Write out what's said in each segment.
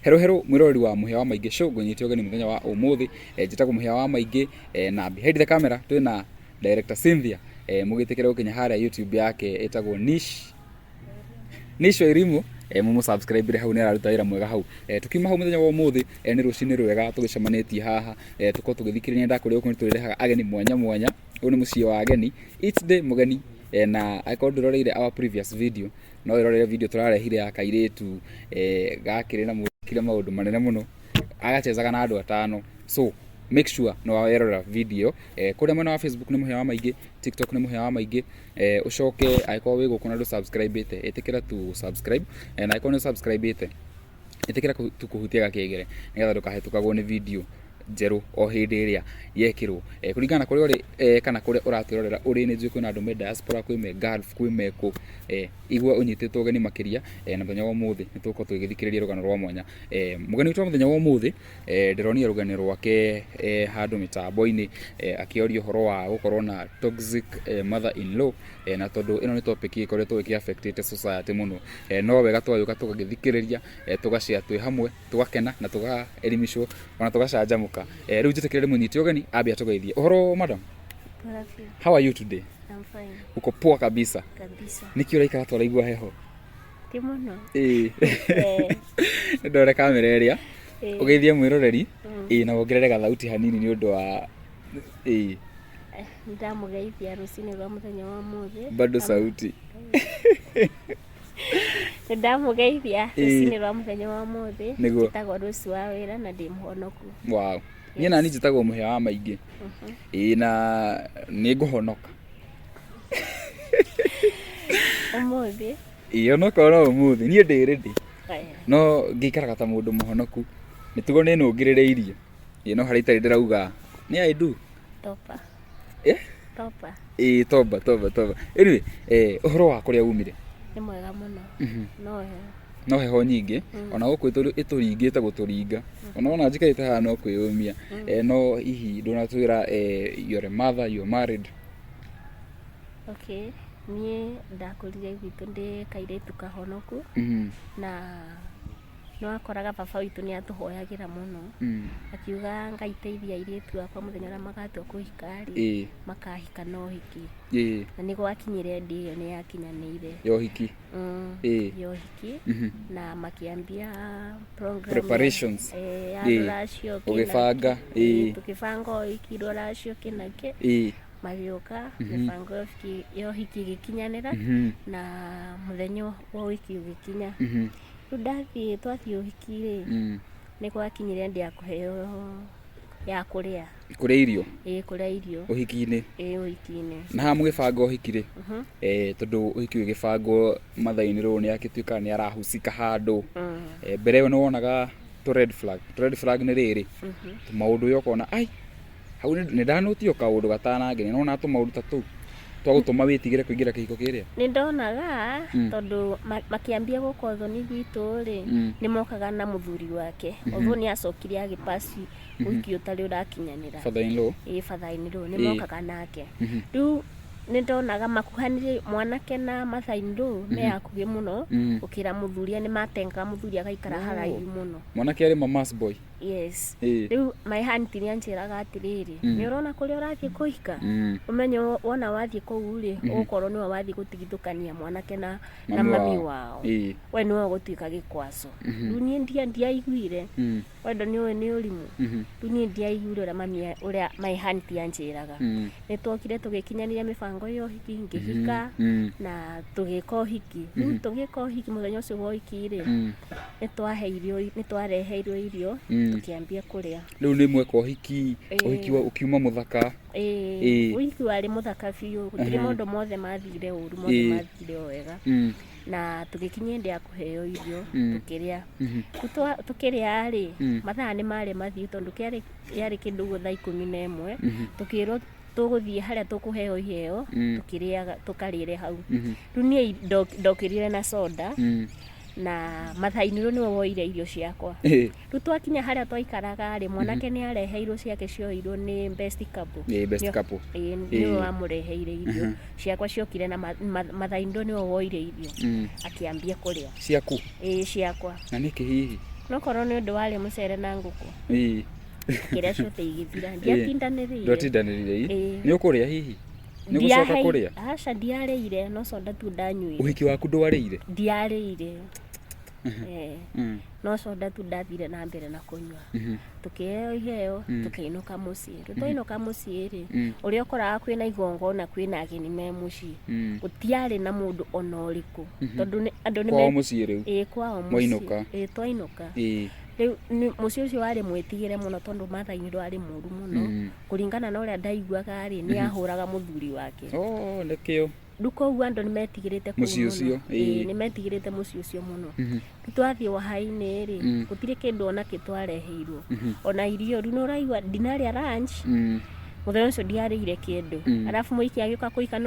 Hero mwirori wa muhia wa maingi show ngonyete ogeni muthenya wa umuthi njitagwo muhia wa maingi na behind the camera twina director Cynthia mugitikira ukinya haria YouTube yake etagwo Nish Wairimu mumu subscribe hau ni araruta wira mwega hau tukima hau muthenya wa umuthi ni rucini rwega tugicemanĩtie haha tuko tugithikirania ndakuri uko niturehaga ageni mwanya uyu ni muciĩ wa ageni each day mugeni na akorwo nduroreire our previous video no irorere video turarehire ya kairitu gakire na kile maundu manene muno agachezaga na andu atano so make sure no warora video kuri mwena wa Facebook ni muhia wa maingi TikTok ni muhia wa maingi ucoke akorwo wi gukuna ndu subscribe itikira tu subscribe na akorwo ni subscribe itikira tu kuhutia gakegere nigetha ndukahetukagwo ni video njeru o hindi iria yekirwo kuringana kuri uri kana kuri uratirorera uri ni njui kwina andu me diaspora kwi me Gulf kwi me ku igwa unyititwo geni makiria na muthenya wa umuthi nituko twigithikiriria rugano rwa mwanya mugeni witu muthenya wa umuthi ndironia rugano rwake handu mitambo-ini akioria horo wa gukorwo na toxic mother in law na tondu ino ni topic ikoretwo ikiaffectite society muno no wega twayuka tugithikiriria tugashare twi hamwe tugakena na tugaelimishwo ona tugacanjamuka riu njitikirire munyiti ogeni ambia tugeithie uhoro madam. How are you today? I'm fine. Uko poa kabisa? Kabisa. Niki uraikara twaraigua heho? Ti muno. Ndore kamera iria. Ugeithie mwiroreri na wongerere gathauti hanini ni undu wa ndamugeithia rucini rwa muthenya wa umuthi. Bado sauti. Ndamugeithia rucini rwa muthenya wa umuthi. Njitagwo Ruci wa wira na ndi muhonoku. Wow. Niĩ nani njitagwo muhia wa maingi na nĩ nguhonoka umuthi onoka no umuthi niĩ ndĩ ready no ngĩikaraga ta mũndũ mũhonoku nĩtugo nĩ nũngĩrĩrĩirie no harĩ itarĩ ndĩrauga nĩ I do topa toba anyway ũhoro wa kũrĩa umire nĩ mwega mũno no heho nyingĩ ona gũkũ ĩtũringĩte gũtũringa ona njikarĩte haha no kwĩyũmia no hihi ndũnatwĩra you're a mother, you're married? Okay, niĩ ndakũrire gwitũ ndĩ kairĩtu kahonoku na no akoraga baba witũ nĩ atũhoyagĩra mũno akiuga Ngai teithia airĩtu akwa mũthenya ũrĩa magatua kũhika-rĩ makahika na ũhiki na nĩ gwakinyire ndĩ ĩyo nĩ yakinyanĩire ya ũhiki na makiambia program preparations ya rũracio ũgĩbanga tũkĩbanga ũhiki rũracio kĩnake magĩũka mĩbango ya ũhiki ĩgĩkinyanĩra na mũthenya wa ũhiki ũgĩkinya rĩu twathiĩ ũhiki-rĩ nĩ gwakinyire ndĩ ya kũheo ya kũrĩa irio kũrĩa irio ũhiki-inĩ ũhiki-inĩ na haha mũgĩbanga ũhiki-rĩ tondũ ũhiki ũgĩbangwo mathaa-inĩ rũrũ nĩ agĩtuĩkaga nĩ arahucika handũ mbere ĩyo nĩ wonaga red flag nĩ rĩrĩ maũndũ yo kona hau nĩ ndanũtio kaũndũ gatanangenia nona tũmaũndũ ta tũu twagũtũma wĩtigĩre kũingĩra kĩhiko kĩrĩa nĩ ndonaga tondũ makĩambia gũkũ thoni gwitũ-rĩ nĩ mokaga na mũthuri wake ũguo nĩ acokire agĩpasi ũhiki ũtarĩ ũrakinyanĩra father in law nĩ mokaga nake rĩu nĩ ndonaga makuhanĩrĩirie mwanake na mother in law me hakuhĩ mũno gũkĩra mũthuri nĩ matengaga mũthuri agaikara haraihu mũno mwanake arĩ mama's boy yes rĩu my aunty nĩ anjĩraga atĩrĩrĩ nĩ ũrona kũrĩa ũrathiĩ kũhika ũmenye wona wathiĩ kũu-rĩ ũgũkorwo nĩwe wathiĩ gũtigithũkania mwanake na mami wao we nĩwe ũgũtuĩka gĩkwaco rĩu niĩ ndiaiguire wendo nĩũĩ nĩ ũrimũ rĩu niĩ ndiaiguire ũrĩa my aunty anjĩraga nĩ twokire tũgĩkinyanĩria mĩbango ya ũhiki ngĩhika na tũgĩka ũhiki rĩu tũgĩka ũhiki mũthenya ũcio wa ũhiki-rĩ nĩ twareheirwo irio tukiambia kuria riu ni mweka ũhiki ukiuma muthaka ũhiki warĩ muthaka biũ gũtirĩ maũndũ mothe mathire ũru mothe mathire wega na tũgĩkinyia ndĩ ya kũheo irio tũkĩrĩa-rĩ mathaa nĩ marĩ mathiũ tondũ yarĩ kĩndũ ũguo thaa 11 tũkĩrwo tũgũthiĩ harĩa tũkũheo iheo tũkĩrĩaga tũkarĩre hau rĩu niĩ ndokĩrire na soda na mathaa-inĩ rĩu nĩwe woire irio ciakwa rĩu twakinya harĩa twaikaraga-rĩ mwanake nĩ areheirwo ciake cioirwo nĩ best couple nĩwe wamũreheire irio ciakwa ciokire na mathaa-inĩ rĩu nĩwe woire irio akĩambia kũrĩa ciaku ciakwa na nĩkĩ hihi no korwo nĩ ũndũ warĩ mũcere na ngũkũ kĩrĩa ciothe igĩthira ndiatindanĩrĩire ndwatindanĩrĩire nĩ ũkũrĩa hihi nĩ gũcoka kũrĩa aca ndiarĩire no soda tu ndanyuire ũhiki waku ndwarĩire ndiarĩire no soda tu ndathire na mbere na kũnyua tukĩheo iheo tukĩinũka mũciĩ twainũka mũciĩ rĩ ũrĩa ũkoraga kwĩna igongona kwĩna ageni me mũciĩ gũtiarĩ na mũndũ ona ũrĩkũ tondũ andũ nĩ kwao mũciĩ rĩu kwao mwainũka twainũka rĩu mũciĩ ũcio warĩ mwĩtigĩre mũno tondũ Martha-inĩ ndwarĩ mũru mũno kũringana na ũrĩa ndaiguaga rĩ nĩ ahũraga mũthuri wake nĩkĩo nduko ũguo andũ nĩ metigĩrĩte mũciĩ ũcio nĩ metigĩrĩte mũciĩ ũcio mũno twathiĩ wahainĩ rĩ gũtirĩ kĩndũ ona kĩtwareheirwo ona irio rĩu nĩũraigua ndinarĩa lunch mũthenya ũcio ndiarĩire kĩndũ arabu mũhiki agĩũka kũhika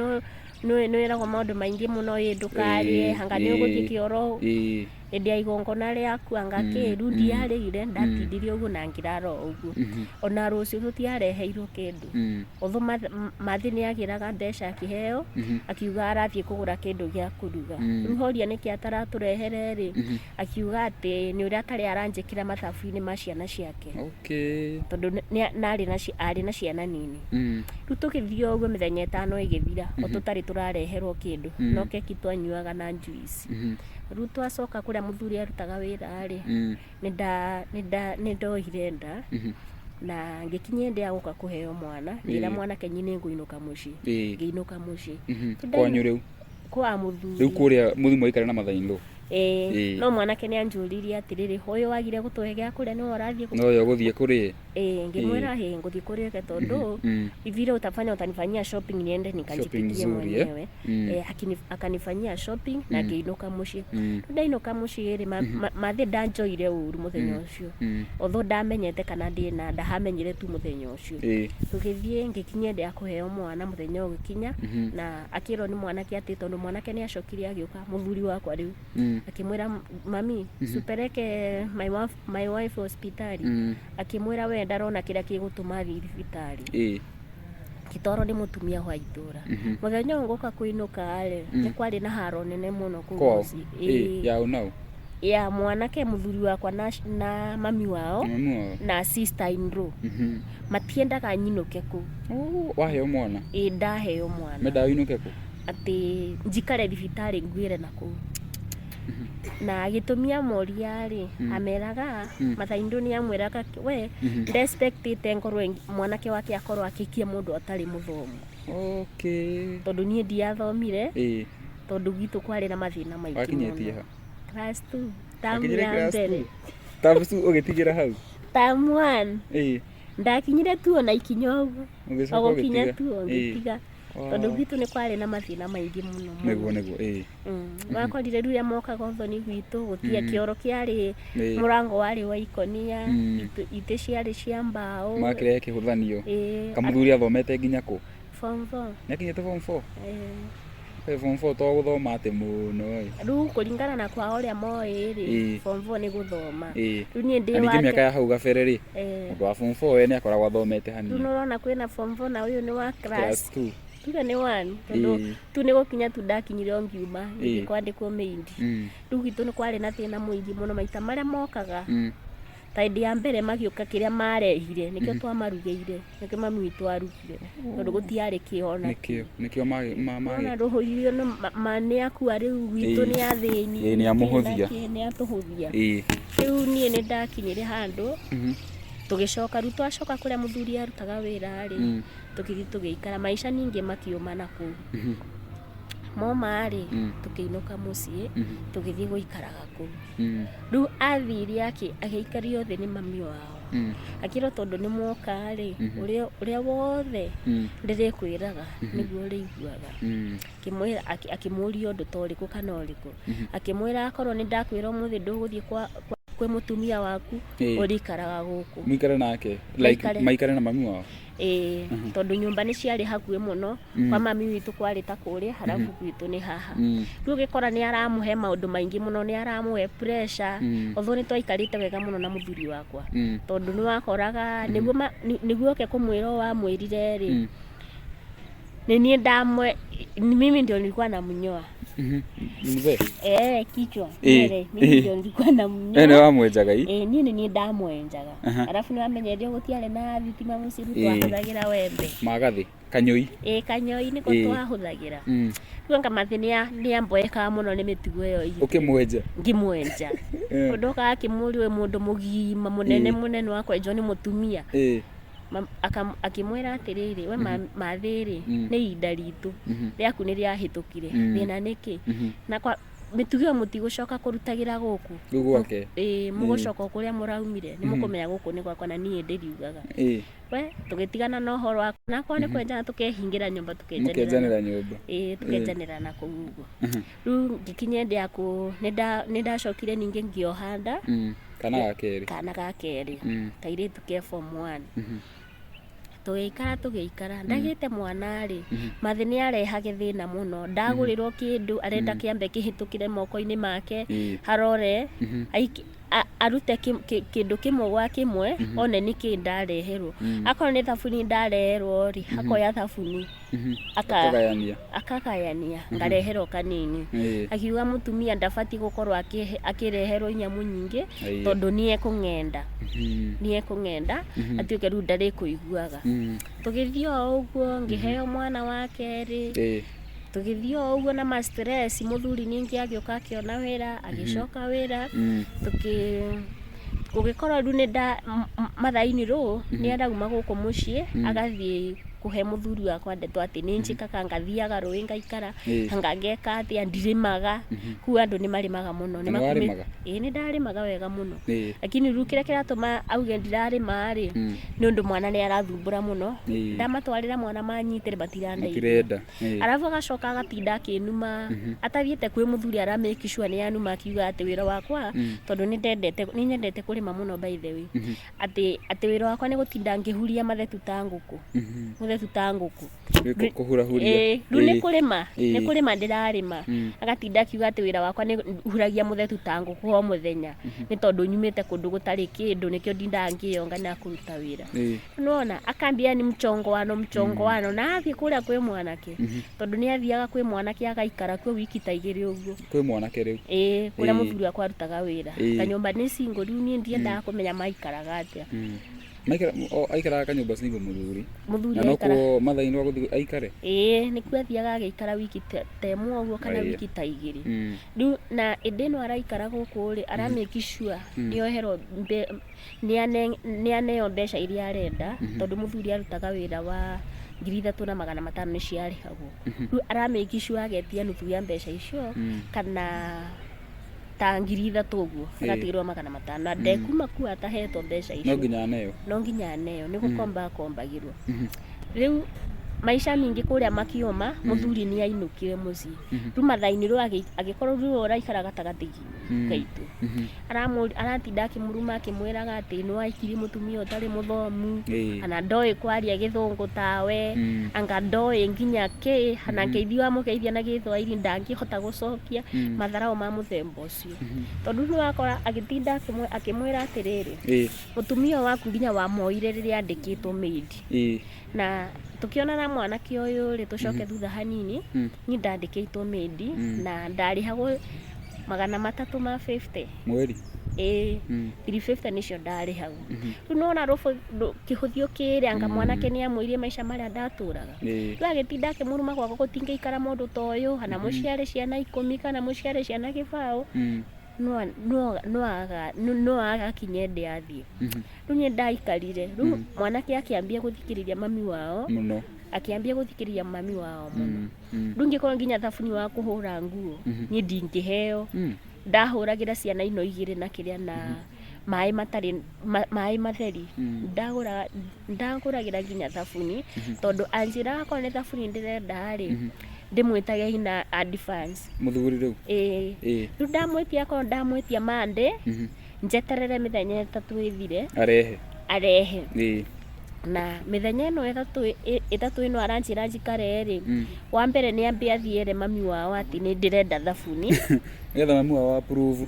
nĩwĩragwo maũndũ maingĩ mũno ndũkarĩe hanga nĩ ũgũthiĩ kĩoro hĩndĩ ya igongona rĩaku anga kĩru ndiarĩire ndatindire ũguo na ngĩrara ũguo ona rũciũ tũtiareheirwo kĩndũ although mathi nĩ agĩraga mbeca akĩheo akiuga arathiĩ kũgũra kĩndũ gĩa kũruga rĩu horia nĩkĩ ataratũrehere rĩ akiuga atĩ nĩ ũrĩa atarĩ aranjĩkĩra mathabu-inĩ ma ciana ciake tondũ arĩ na ciana nini rĩu tũgĩthiĩ ũguo mĩthenya ĩtano ĩgĩthira o tũtarĩ tũrareherwo kĩndũ no keki twanyuaga na juice rĩu twacoka kũrĩa mũthuri arutaga wĩra rĩ nĩndohire nda na ngĩkinya hĩndĩ ya gũka kũheo mwana ndĩra mwanake nyinĩ ngũinũka mũciĩ ngĩinũka mũciĩ kwanyu rĩu kwa mũthuri rĩu kũrĩa mũthuri mwaikara na Mother-in-law no mwanake nĩ anjũririe atĩrĩrĩ ũyũ wagire gũtũhe gĩa kũrĩa nĩwe ũrathiĩ no yo gũthiĩ kũrĩa ngĩmwĩra ngũthiĩ kũrĩke tondũ vile utanifanyia shopping niende nikajipikie mwenyewe akanifanyia shopping na ngĩinũka mũciĩ ndainũka mũciĩ rĩ mathi ndanjoire ũru mũthenya ũcio although ndamenyete kana ndĩna ndahamenyire tu mũthenya ũcio tũgĩthiĩ ngĩkinya hĩndĩ ya kũheo mwana mũthenya ũgĩkinya na akĩrwo nĩ mwanake atĩ tondũ mwanake nĩ acokire agĩũka mũthuri wakwa rĩu akimwira mami supereke my wife hospitali akimwira we ndarona kĩrĩa kĩgũtũma thiĩ thibitarĩ kitoro nĩ mũtumia wa itũra mũthenya ngũka kũinũka rĩ nĩ kwarĩ na haro nene mũno kũgoci ya mwanake mũthuri wakwa na mami wao na sister in law matiendaga nyinũke kũu waheo mwana ndaheo mwana mendaga inũke kũu atĩ njikare thibitarĩ nguĩre na kũu na gĩtũmia moria rĩ ameraga Mother-in-law nĩ amwĩraga we respectite ngorwe mwanake wake akorwo akĩkia mũndũ atarĩ mũthomu tondũ niĩ ndiathomire tondũ gwitũ kwarĩ na mathĩna maingĩ mũno class 2 tamu ya mbere tamu ũgĩtigĩra hau tamu 1 ndakinyire tu ona ikinya ũguo ũgũkinya tu ngĩtiga tondũ gwitũ nĩ kwarĩ na mathĩna maingĩ mũno nĩguo makorire rĩu mokaga ũthoni gwitũ gũtia kĩoro kĩarĩ mũrango warĩ wa ikonia itĩ ciarĩ cia mbaũ makĩrehe kĩhũthanio kamũthuri athomete nginya kũ form 4 nĩakinyĩte form 4 form 4 to gũthoma atĩ mũno rĩu kũringana na kwa ũrĩa moĩ rĩ form 4 nĩ gũthoma rĩu niĩ ndĩ wake mĩaka ya hau gabere rĩ mũndũ wa form 4 we nĩ akoragwo athomete hanini rĩu nĩũrona kwĩna form 4 na ũyũ nĩ wa class 2 tuge nĩ 1 tondũ tu nĩ gũkinya tu ndakinyire o ngiuma kwandĩkwo maindi rĩu gwitũ nĩ kwarĩ na thĩna mũingĩ mũno maita marĩa mokaga ta hĩndĩ ya mbere magĩũka kĩrĩa marehire nĩkĩo twamarugĩire nĩkĩo mami witũ arugire tondũ gũtiarĩ kĩona nĩkĩo ona rũhũirio nĩ akua rĩu gwitũ nĩ athĩni nĩ atũhũthia rĩu niĩ nĩ ndakinyire handũ tũgĩcoka rĩu twacoka kũrĩa mũthuri arutaga wĩra rĩ tũgĩthiĩ tũgĩikara maica ningĩ makiuma na kũu moma rĩ tũkĩinũka mũciĩ tũgĩthiĩ gũikaraga kũu rĩu athire agĩikario thĩ nĩ mami wao akĩrwo tondũ nĩ moka rĩ ũrĩa wothe ndĩrĩkwĩraga nĩguo ũrĩiguaga akĩmũria ũndũ ta ũrĩkũ kana ũrĩkũ akĩmwĩra akorwo nĩ ndakwĩra ũmũthĩ ndũgũthiĩ kwĩ mũtumia waku ũrĩikaraga gũkũ mũikare nake like maikare na mami wao tondũ nyũmba nĩ ciarĩ hakuhĩ mũno kwa mami witũ kwarĩ ta kũrĩa harabu gwitũ nĩ haha rĩu ũgĩkora nĩ aramũhe maũndũ maingĩ mũno nĩ aramũhe pressure although nĩ twaikarĩte wega mũno na mũthuri wakwa tondũ nĩ wakoraga nĩguo oke kũmwĩra wamwĩrire rĩ nĩ niĩ mimi ndio nilikuwa namnyoa Mzee kichwa mimi ndio nilikuwa namunya ni wamwenjaga nini ni ndamwenjaga alafu ni wamenyerio gutiare na thitima musiru twahuthagira wembe magathi kanyoi kanyoi niko twahuthagira rĩu ngamathĩ nĩamboekaga mũno nĩ mĩtugo ĩyo itũ ũkĩmwenja ngĩmwenja ũndũ ũkaga akĩmũria mũndũ mũgima mũnene wa kwenjwo nĩ mũtumia akĩmwĩra atĩrĩrĩ we mathĩrĩ nĩ ihinda ritũ rĩaku nĩ rĩahĩtũkire thĩna nĩkĩ na mĩtugo ĩyo mũtigũcoka kũrutagĩra gũkũ gwake mũgũcoka kũrĩa mũraumire nĩ mũkũmenya gũkũ nĩ gwakwa na niĩ ndĩriugaga we tũgĩtigana na ũhoro wako nakorwo nĩ kwenjana tũkehingĩra nyũmba tũkenjanĩra nyũmba tũkenjanĩra na kũu ũguo rĩu ngĩkinya hĩndĩ ya nĩ ndacokire ningĩ ngĩoha nda kana ga kerĩ kairĩtu ke form 1 tũgĩikara ndagĩte mwana rĩ mathĩ nĩ arehage thĩna mũno ndagũrĩrwo kĩndũ arenda kĩambe kĩhĩtũkire moko-inĩ make harore arute kĩndũ kĩmwe gwa kĩmwe one nĩkĩ ndareherwo akorwo nĩ thabuni ndareherwo rĩ akoya thabuni akagayania ngareherwo kanini akiuga mũtumia ndabati gũkorwo akĩreherwo inyamũ nyingĩ tondũ nĩekũng'enda atuĩke rĩu ndarĩkũiguaga tũgĩthiĩ o ũguo ngĩheo mwana wa kerĩ tũgĩthiĩ o ũguo na stress mũthuri ningĩ agĩũka akĩona wĩra agĩcoka wĩra gũgĩkorwo rĩu mathaa-inĩ rũu nĩ arauma gũkũ mũciĩ agathiĩ kũhe mũthuri wakwa ndeto atĩ nĩ njĩkaga ngathiaga rũĩ ngaikara ngangeka atĩa ndirĩmaga kũu andũ nĩ marĩmaga mũno nĩ ndarĩmaga wega mũno lakini rĩu kĩrĩa kĩratũma auge ndirarĩma rĩ nĩ ũndũ mwana nĩ arathumbũra mũno ndamatwarĩra mwana manyitĩre matirandeithia arabu agacoka agatinda akĩnuma atathiĩte kwĩ mũthuri ara make sure nĩ yanuma akiuga atĩ wĩra wakwa tondũ nĩ nyendete kũrĩma mũno by the way atĩ wĩra wakwa nĩ gũtinda ngĩhuria mathetu ta ngũkũ rĩu nĩ kũrĩma ndĩrarĩma agatinda akiuga atĩ wĩra wakwa nĩ huragia mũthetu ta ngũkũ o mũthenya nĩ tondũ nyumĩte kũndũ gũtarĩ kĩndũ nĩkĩo ndindaga ngĩyonga na kũruta wĩra nĩwona akambia nĩ mchongoano na athiĩ kũrĩa kwĩ mwanake tondũ nĩ athiaga kwĩ mwanake agaikara kuo wiki ta igĩrĩ ũguo kwĩ mwanake rĩu kũrĩa mũthuri wakwa arutaga wĩra kanyũmba nĩ single rĩu niĩ ndiendaga kũmenya maikaraga atĩa aikaraga kanyũmba single mũthuri na nokuo mathaa-inĩ wa gũthiĩ aikare nĩkuo athiaga agĩikara wiki ta ĩmwe ũguo kana wiki ta igĩrĩ rĩu na ĩndĩ ĩno araikara gũkũ rĩ ara make sure nĩoherwo nĩaneo mbeca iria arenda tondũ mũthuri arutaga wĩra wa 3,500 nĩ ciarĩhagwo rĩu ara make sure agetia nuthu ya mbeca icio kana ta 3,000 ũguo agatigĩrwo 500 na ndekuma kuo atahetwo mbeca icio no nginya aneo nĩ gũkombagĩrwo rĩu maisha mingĩ kũrĩa makioma mũthuri nĩ ainũkire mũciĩ rĩu mathaa-inĩ rĩu agĩkorwo rĩu ũraikara gatagatĩ gaitũ aratinda akĩmũruma akĩmwĩraga atĩ nĩ waikirie mũtumia ũtarĩ mũthomu kana ndoĩ kwaria gĩthũngũ tawe anga ndoĩ nginya kĩ kana ngeithi wa mũgeithia na gĩthwaĩri ndangĩhota gũcokia matharau ma mũthemba ũcio tondũ rĩu wakora agĩtinda akĩmwĩra atĩrĩrĩ mũtumia waku nginya wamoire rĩrĩa andĩkĩtwo maid na tukiona na mwanake ũyũ rĩ tũcoke thutha hanini ni ndandĩkĩtwo maid na ndarĩhagwo 350 mweri 350 nĩcio ndarĩhagwo rĩu nona kĩhũthio kĩrĩa anga mwanake nĩ amwĩrie maica marĩa ndatũraga rĩu agĩtinda akĩmũruma gwakwa gũtingĩikara mũndũ ta ũyũ kana mũciare ciana 10 kana mũciare ciana kĩbaũ no agakinye ndĩ athiĩ rĩu nĩ ndaikarire rĩu mwanake akĩambia gũthikĩrĩria mami wao mũno rĩu ngĩkorwo nginya thabuni wa kũhũra nguo niĩ ndingĩheo ndahũragĩra ciana ino 2 na kĩrĩa na maĩ matheri ndagũragĩra nginya thabuni tondũ anjĩra akorwo nĩ thabuni ndĩrenda rĩ ndĩmwĩtage hina advance mũthuri rĩu rĩu ndamwĩtia akorwo ndamwĩtia Monday njeterere mĩthenya 3 ĩthire arehe na mĩthenya ĩno ĩtatũ ĩno aranjĩra njikare rĩ wa mbere nĩ ambia athiere mami wao atĩ nĩ ndĩrenda thabuni nĩgetha mami wao approve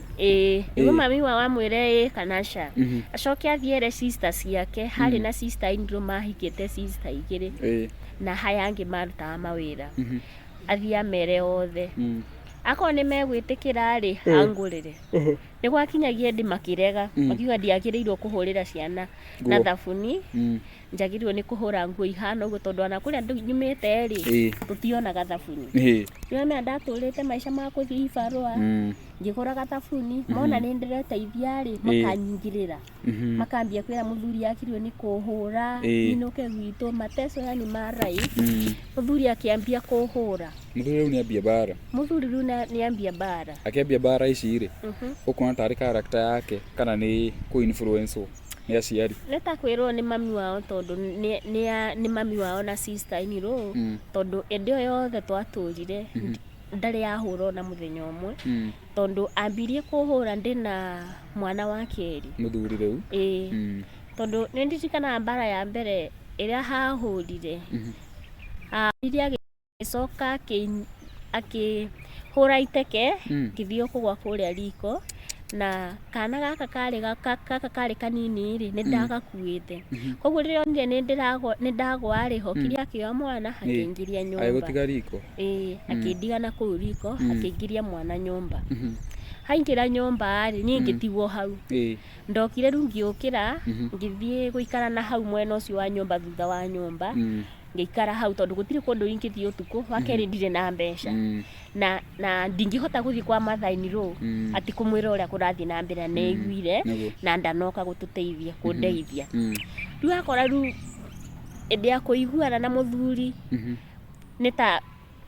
nĩguo mami wao amwĩre kana ca acoke athiere sister ciake harĩ na sister in-law mahikĩte sister 2 na haya angĩ marutaga mawĩra athiĩ amere othe Ako nĩ megwĩtĩkĩra rĩ angũrĩre nĩ gwakinyagia ndĩ makĩrega makiuga ndiagĩrĩirwo kũhũrĩra ciana na thabuni njagĩrĩirwo nĩ kũhũra nguo ihana ũguo tondũ ona kũrĩa nyumĩte rĩ tũtionaga thabuni nĩwona ndatũrĩte maica ma gũthiĩ ibarũa ngĩgũraga thabuni mona nĩ ndĩreteithia rĩ makanyingĩrĩra makambia kwĩra mũthuri akĩrĩirwo nĩ kũhũra inũke gwitũ mateso yani marai mũthuri akĩambia kũhũra mũthuri rĩu nĩambia bara mũthuri rĩu nĩambia bara akĩambia bara ici rĩ ũkona tarĩ character yake kana nĩ kũ-influence nĩ aciari nĩ ta kwĩrwo nĩ mami wao tondũ nĩ mami wao na sister in law tondũ hĩndĩ ĩyo yothe twatũrire ndarĩ yahũra na mũthenya ũmwe tondũ ambirie kũhũra ndĩna mwana wa kerĩ mũthuri rĩu tondũ nĩ ndirikanaga mbara ya mbere ĩrĩa hahũrire rĩrĩa agĩcoka akĩhũra iteke ngĩthiĩ kũgwa kũrĩa riko na kana gaka karĩ kanini rĩ nĩ ndagakuĩte koguo rĩrĩa onire nĩ ndagwa rĩ ho kĩrĩa akĩoya mwana akĩingĩria nyũmba agĩgũtiga riko akĩndigana kũu riko akĩingĩria mwana nyũmba haingĩra nyũmba rĩ niĩ ngĩtigwo hau ndokire rĩu ngĩũkĩra ngĩthiĩ gũikara na hau mwena ũcio wa nyũmba thutha wa nyũmba ngĩikara hau tondũ gũtirĩ kũndũ ingĩthiĩ ũtukũ wa kerĩ ndirĩ na mbeca na ndingĩhota gũthiĩ kwa mother-in law atĩ kũmwĩra ũrĩa kũrathiĩ na mbere nĩ aiguire na ndanoka gũtũteithia kũndeithia rĩu akora rĩu hĩndĩ ya kũiguana na mũthuri nĩ ta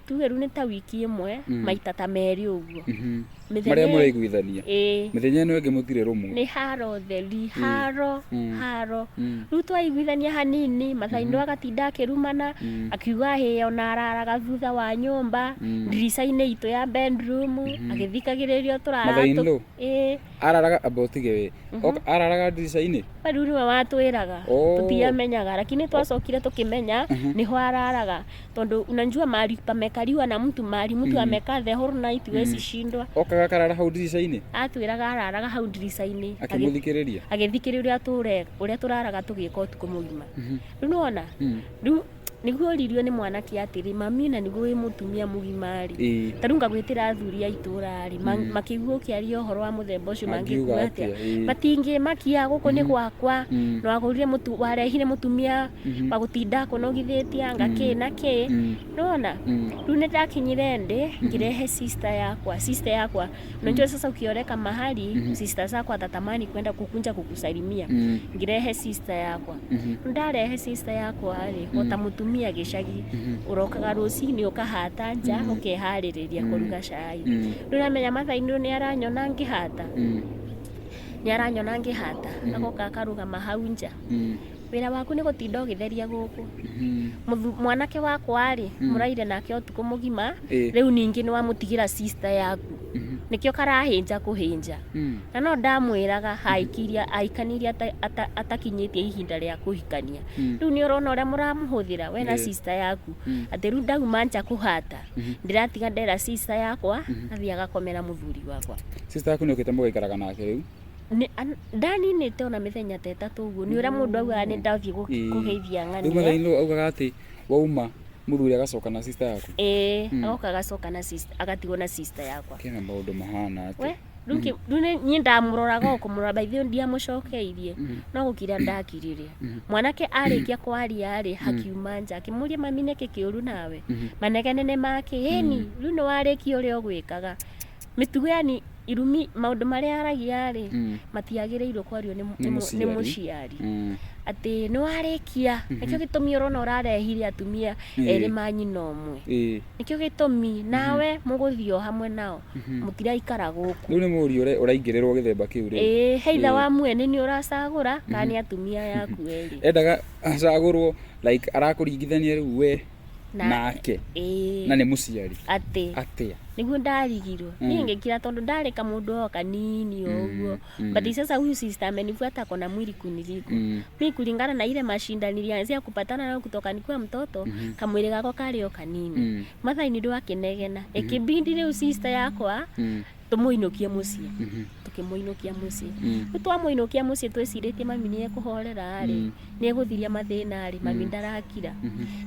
tuge rĩu nĩ ta wiki ĩmwe maita ta merĩ ũguo marĩa mũraiguithania mĩthenya ĩno ĩngĩ mũtirĩ rũmwe nĩ haro theri haro rĩu twaiguithania hanini mathainĩ agatinda akĩrumana akiuga hĩ ona araraga thutha wa nyũmba ndirica-inĩ itũ ya bedroom agĩthikagĩrĩrio tũrara araraga abotige we araraga ndirica-inĩ rĩu nĩwe watwĩraga tũtiamenyaga lakini twacokire tũkĩmenya nĩho araraga tondũ unajua mahali pamekaliwa na mtu mahali mtu amekaa the whole night wezi shindwa akarara hau ndirica-inĩ atwĩraga araraga hau ndirica-inĩ agĩthikĩrĩria ũrĩa tũraraga tũgĩka ũtukũ mũgima rĩu nĩwona rĩu nĩguo ririo nĩ mwanake atĩrĩ mami na nĩguo wĩ mũtumia mũgima rĩ ta rĩu ngagwĩtĩra athuri a itũra rĩ makĩigua ũkĩaria ũhoro wa mũthemba ũcio mangĩkuga atĩa matingĩmakia gũkũ nĩ gwakwa na wagũrire warehire mũtumia wa gũtinda akũnogithĩtie anga kĩ na kĩ nĩwona rĩu nĩndakinyire ndĩ ngĩrehe sister yakwa unajua sasa ukioreka mahali sister zako atatamani kwenda kukunja kukusalimia ngĩrehe sister yakwa ndarehe sister yakwa rĩ ota mũtumia gĩcagi ũrokaga rũcinĩ ũkahata nja ũkeharĩrĩria kũruga cai rĩu namenya mathainĩ nĩ aranyona ngĩhata agoka akarũgama hau nja wĩra waku nĩ gũtinda ũgĩtheria gũkũ mwanake wakwa rĩ mũraire nake ũtukũ mũgima rĩu ningĩ nĩ wamũtigĩra sister yaku nĩkĩo karahĩnja kũhĩnja na no ndamwĩraga aikanirie atakinyĩtie ihinda rĩa kũhikania rĩu nĩ ũrona ũrĩa mũramũhũthĩra we na sister yaku atĩ rĩu ndauma nja kũhata ndĩratiga ndera sister yakwa athiĩ agakomera mũthuri wakwa sister yaku nĩ ũkĩte mũgaikaraga nake rĩu ndaninĩte ona mĩthenya ta ĩtatũ ũguo nĩ ũrĩa mũndũ augaga nĩ ndathiĩ kũgeithia ng'ania rĩu mathainĩ augaga atĩ wauma mũthuri agacoka na sister yaku agoka agacoka na sister agatigwo na sister yakwa kĩna maũndũ mahana atĩ rĩu niĩ ndamũroraga kũmũrora baithĩ ndiamũcokeirie no gũkira ndakirire mwanake arĩkia kwaria rĩ hakiuma nja akĩmũria mami nĩkĩ kĩũru nawe manegenene make ĩni rĩu nĩ warĩkia ũrĩa ũgwĩkaga mĩtugo yani irumi maũndũ marĩa aragia rĩ matiagĩrĩirwo kwario nĩ mũciari atĩ nĩ warĩkia nĩkĩo gĩtũmi ũrona ũrarehire atumia erĩ manyina ũmwe nĩkĩo gĩtũmi nawe mũgũthiĩ o hamwe nao mũtiraikara gũkũ rĩu nĩ mũriũ ũraingĩrĩrwo gĩthemba kĩu rĩ heitha wa mwene nĩ ũracagũra kana nĩ atumia yaku erĩ endaga acagũrwo like arakũringithania rĩu we nake na nĩ mũciari atĩa nĩguo ndarigirwo niĩ ngĩkira tondũ ndarĩ kamũndũ o kanini ũguo but sasa huyu sister amenifuata kona mwili kuniliko mimi kulingana na ile mashindano nilianzia kupatana nayo kutoka nikiwa mtoto kamwili kako kari o kanini mathainĩ ndũ akinegena ikibindi rĩu sister yakwa tumuinukie muciĩ tukimuinukia mucii twamuinukia mucii twiciritie mami ni ekuhorera ri ni eguthiria mathina ri mami ndarakira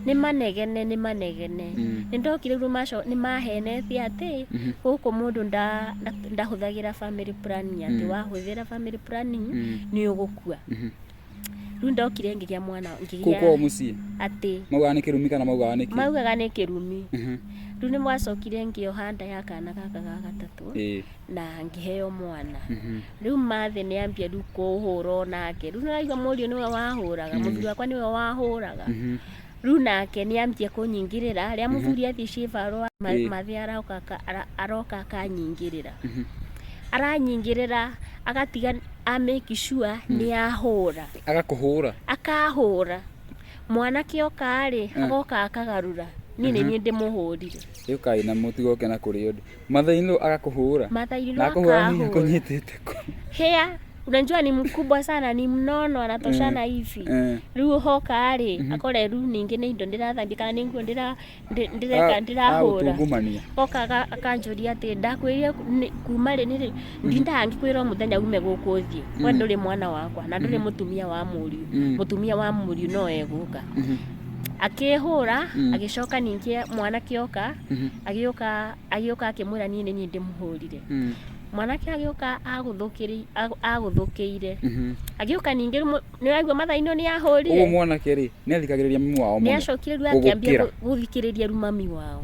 ni manegene ni ndokire ru maco ni mahenetie ati guku mundu ndahuthagira family planning ati wahuthira family planning ni ugukua riu ndokire ngigia mwana kuko mucii ati maugaga ni kirumi kana maugaga ni maugaga ni kirumi riu ni mwacokire ngioha nda ya kana gaka ga gatatu na ngiheo mwana riu mathe ni ambia riu kuhura nake riu naigua murio niwe wahuraga muthuri wakwa niwe wahuraga riu nake ni ambia kunyingirira ria muthuri athi cibarwa mathe aroka akanyingirira aranyingirira agatiga make sure ni ahura agakuhura akahura mwana kioka ri agoka akagarura nini ni ndimuhurire yukai na mutigoke na kuri undu mathaino agakuhura mathaino akaahura kunyitite ko hea unajua ni mkubwa sana ni mnono anatoshana hivi riu hoka ri akore riu ningi ni indo ndirathambia kana ni nguo ndirahura hoka akanjuria ati ndakwiria kuma ri ni ndindangikwira muthenya ume gukuthie we nduri mwana wakwa na nduri mutumia wa muriu mutumia wa muriu no eguka akihura agicoka ningi mwana kioka agioka akimwira nini ni ndimuhurire mwanake agioka aguthukiire agioka ningi ni waigua mathaino ni ahurire mwanake ri ni athikagiriria mami wao ni acokire ru akiambia guthikiriria ru mami wao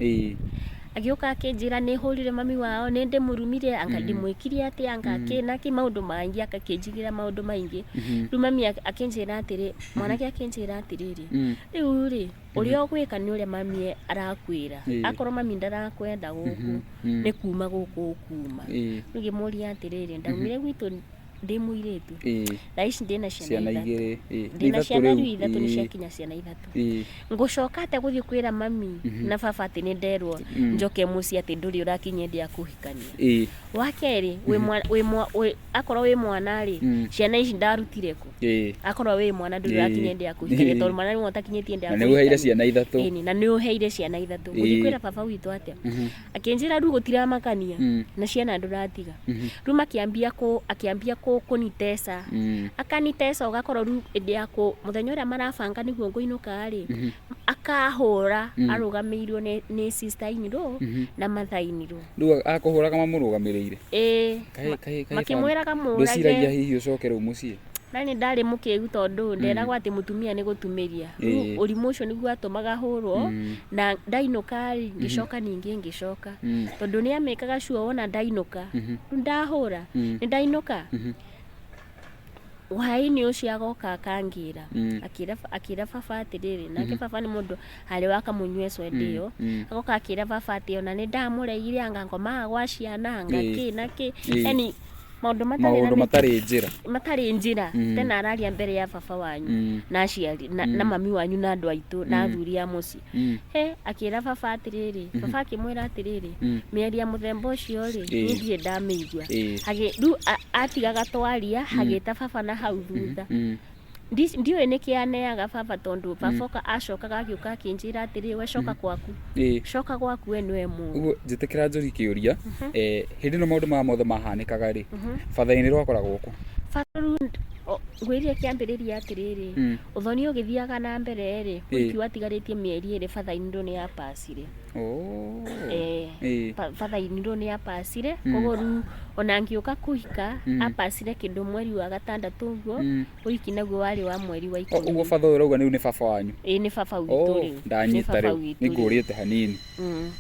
agioka akinjira ni hurire mami wao ni ndimurumire anga ndimwikirie ati anga kina ki maundu maingi akakinjigira maundu maingi ru mami akinjira atiri mwanake akinjira atiriri riu ri uria gwika ni uria mami arakwira akorwo mami ndarakwenda guku ni kuma guku kuma ngi muria atiriri ndaumire gwitu ndi muiritu raici ndina ciana igiri ndina ciana ithatu ni ciakinya ciana ithatu ngucoka ate guthii kwira mami na baba ati ni nderwo njoke mucii ati nduri urakinye ndia kuhikania wakeri akorwo wi mwana ri ciana ici ndarutire ku akorwo wi mwana nduri urakinye ndia kuhikania tondu mwana ni wotakinyetie ndia na ni uheire ciana ithatu na ni uheire ciana ithatu guthii kwira baba witu atia akinjira ru gutira makania na ciana nduratiga ru makiambia kunitesa akanitesa ugakorwo ru indi yako muthenya uria marabanga niguo nguinuka ri akahura arugamiirwo ni sister iniro na mother iniro ru akuhura kama murugamiriire makimwira kamurage ndusiragia hihi ucoke ru mucii nani ndari mukigu tondu nderagwo ati mutumia ni gutumiria urimu ucio niguo atumaga hurwo na ndainuka ri ngicoka ningi ngicoka tondu ni amekaga sure wona ndainuka ndahura ni ndainuka waini ucio agoka akangira akira baba atiriri nake baba ni mundu hari waka munyweso ndio agoka akira baba ati ona ni ndamureire anga ngoma gwa ciana anga ki naki yani maundu matari njira tena araria mbere ya baba wanyu na aciari na mami wanyu na andu aitu na athuri a mucii akira baba atiriri baba akimwira atiriri miaria muthemba ucio ri ndire ndamigua ru atigaga twaria agita baba na hau thutha ndio niki aneaga baba tondu baba acokaga agiuka akinjira atiri we coka gwaku coka gwaku we niwe mu uguo njitikira njuri kiuria hindi no maundu ma mothe mahanikaga ri fathaini rwakoragwo guku ngwirie kiambiriria atiriri uthoni ugithiaga na mbere ri wiki watigaritie mieri iri fathaini ndo ni ya pasire fathaini ndo ni ya pasire koguo ru ona ngiuka kuhika apasire kindu mweri wa gatandatu guo wiki naguo wari wa mweri wa 10 uguo fatha urauga ni baba wanyu ni baba witu ri ndanyita ri ni nguriete hanini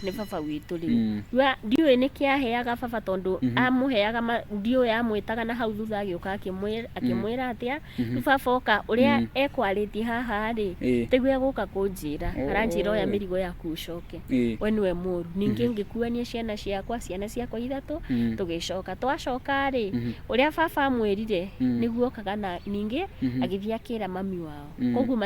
ni baba witu ri ndiwe ni kiaheaga baba tondu amuheaga ndiwe amwitaga na hau thutha agiuka akimwira atia baba oka uria ekwaritie haha ri tigwe guka kunjira aranjira oya mirigo yaku ucoke we niwe muru ningi ngikuania ciana ciakwa ithatu tugicoka twacoka ri uria baba amwirire niguo okaga na ningi agithia akira mami wao koguo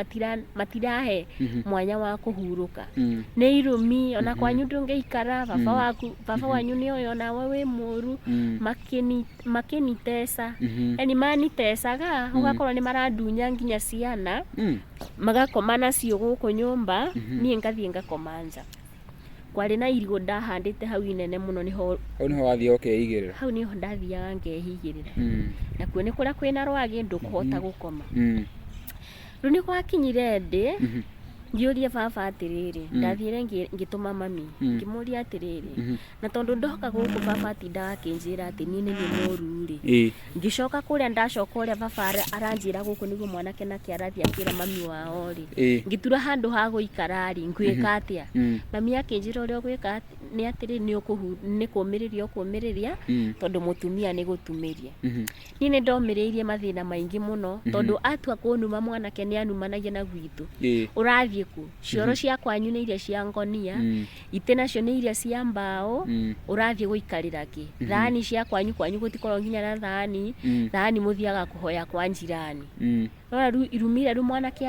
matirahe mwanya wa kuhuruka ni irumi ona kwanyu ndungiikara baba wanyu ni oyo nawe wi muru makinitesa yani manitesaga ugakorwo ni maradunya nginya ciana magakoma nacio guku nyumba nie ngathie ngakoma nja kwarĩ na irigũ ndahandĩte hau inene mũno niho wathie ũkeigĩrĩra hau niho ndathiaga ngehigĩrĩra nakuo nĩ kũrĩa kwĩna rwagĩ ndũkũhota gũkoma rĩu nĩ gwakinyire ndĩ ngĩũria baba atĩrĩrĩ ndathire ngĩtũma mami ngĩmũria atĩrĩrĩ na tondũ ndoka gũkũ baba atindaga akĩnjĩra atĩ niĩ nĩ niĩ mũru rĩ ngĩcoka kũrĩa ndacoka ũrĩa baba aranjĩra gũkũ nĩguo mwanake nake arathiĩ akĩra mami wao rĩ ngĩtura handũ ha gũikara rĩ ngwĩka atĩa mami akĩnjĩra ũrĩa ũgwĩka nĩ atĩrĩ nĩ kũmĩrĩria ũkũmĩrĩria tondũ mũtumia nĩ gũtumĩria niĩ nĩ ndomĩrĩirie mathĩna maingĩ mũno tondũ atua kũnuma mwanake nĩ anumanagia na gwitũ ũrathiĩ cioro cia kwanyu nĩ iria cia ngonia itĩ nacio nĩ iria cia mbaũ ũrathiĩ gũikarĩra kĩ thani cia kwanyu gũtikorwo nginya na thani mũthiaga kũhoya kwa njirani no rĩu irumire rĩu mwanake